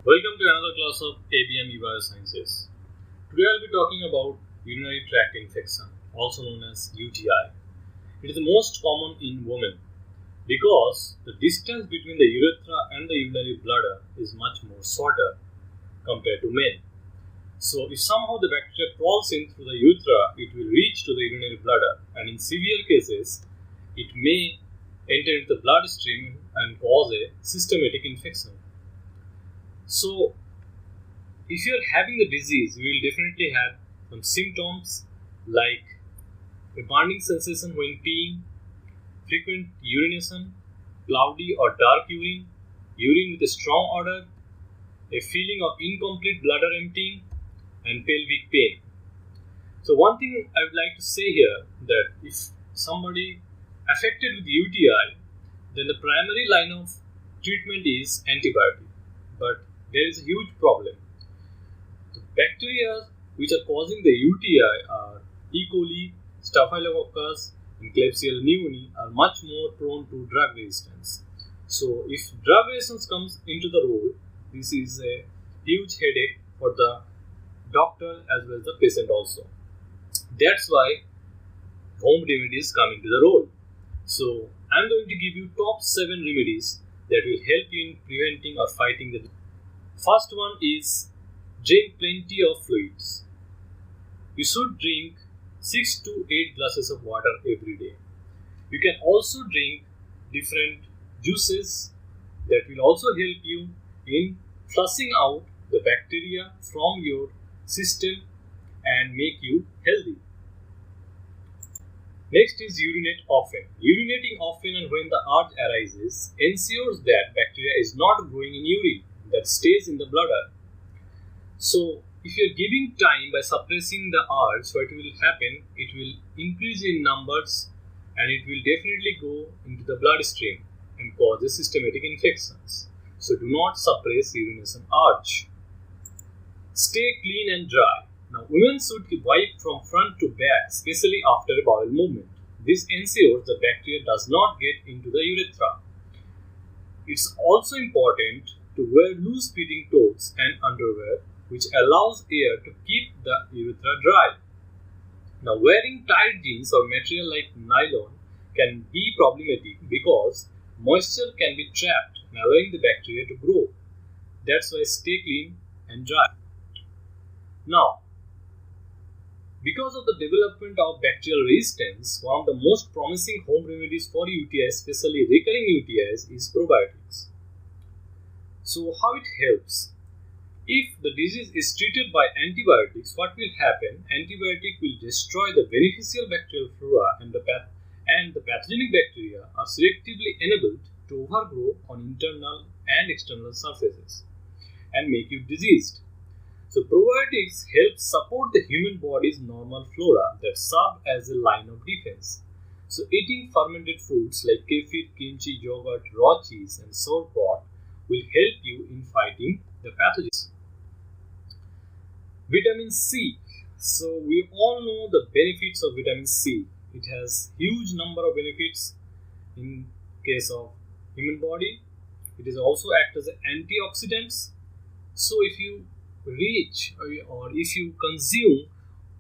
Welcome to another class of ABM Biosciences. Today I'll be talking about urinary tract infection, also known as UTI. It is the most common in women because the distance between the urethra and the urinary bladder is much more shorter compared to men. So if somehow the bacteria crawls in through the urethra, it will reach to the urinary bladder, and in severe cases, it may enter into the bloodstream and cause a systematic infection. So, if you are having the disease, you will definitely have some symptoms like a burning sensation when peeing, frequent urination, cloudy or dark urine, urine with a strong odor, a feeling of incomplete bladder emptying, and pelvic pain. So, one thing I would like to say here that if somebody affected with UTI, then the primary line of treatment is antibiotic. But there is a huge problem. The bacteria which are causing the UTI are E. coli, Staphylococcus, and Klebsiella pneumoniae are much more prone to drug resistance. So, if drug resistance comes into the role, this is a huge headache for the doctor as well as the patient also. That's why home remedies come into the role. So, I'm going to give you top 7 remedies that will help you in preventing or fighting the disease. First one is drink plenty of fluids. You should drink 6 to 8 glasses of water every day. You can also drink different juices that will also help you in flushing out the bacteria from your system and make you healthy. Next is urinate often. Urinating often and when the urge arises ensures that bacteria is not growing in urine that stays in the bladder. So, if you are giving time by suppressing the urge, what will happen? It will increase in numbers and it will definitely go into the bloodstream and cause systematic infections. So, do not suppress urination urge. Stay clean and dry. Now, women should wipe from front to back, especially after bowel movement. This ensures the bacteria does not get into the urethra. It's also important to wear loose-fitting clothes and underwear, which allows air to keep the urethra dry. Now, wearing tight jeans or material like nylon can be problematic because moisture can be trapped and allowing the bacteria to grow. That's why stay clean and dry. Now, because of the development of bacterial resistance, one of the most promising home remedies for UTI, especially recurring UTIs, is probiotics. So, how it helps? If the disease is treated by antibiotics, what will happen? Antibiotic will destroy the beneficial bacterial flora and the pathogenic bacteria are selectively enabled to overgrow on internal and external surfaces and make you diseased. So, probiotics help support the human body's normal flora that serve as a line of defense. So, eating fermented foods like kefir, kimchi, yogurt, raw cheese, and sauerkraut will help you in fighting the pathogens. Vitamin C. So, we all know the benefits of vitamin C. It has huge number of benefits in case of human body. It is also act as antioxidants. So, if you reach or if you consume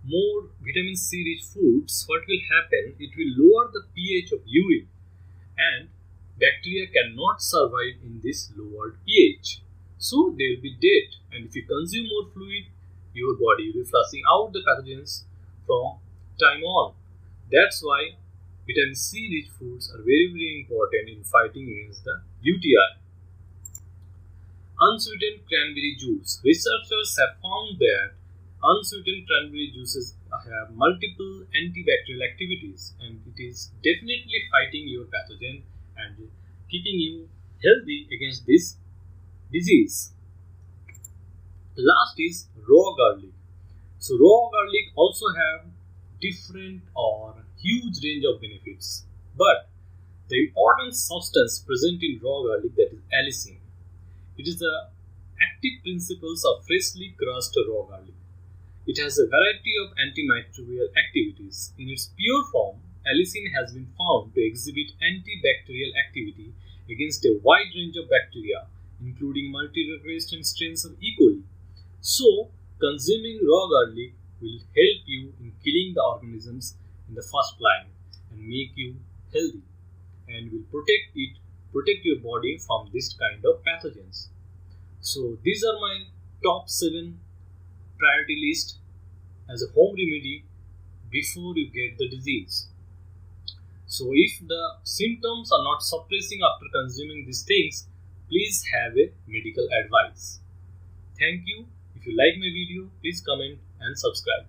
more vitamin C rich foods, what will happen? It will lower the pH of urine and bacteria cannot survive in this lowered pH. So they will be dead, and if you consume more fluid, your body will be flushing out the pathogens from time on. That's why vitamin C rich foods are very, very important in fighting against the UTI. Unsweetened cranberry juice. Researchers have found that unsweetened cranberry juices have multiple antibacterial activities, and it is definitely fighting your pathogen and keeping you healthy against this disease. Last is raw garlic. So raw garlic also have different or huge range of benefits, but the important substance present in raw garlic, that is allicin. It is the active principles of freshly crushed raw garlic. It has a variety of antimicrobial activities. In its pure form, allicin has been found to exhibit antibacterial activity against a wide range of bacteria, including multi-resistant strains of E. coli. So, consuming raw garlic will help you in killing the organisms in the first line and make you healthy, and will protect your body from this kind of pathogens. So these are my top 7 priority list as a home remedy before you get the disease. So if the symptoms are not suppressing after consuming these things, please have a medical advice. Thank you. If you like my video, please comment and subscribe.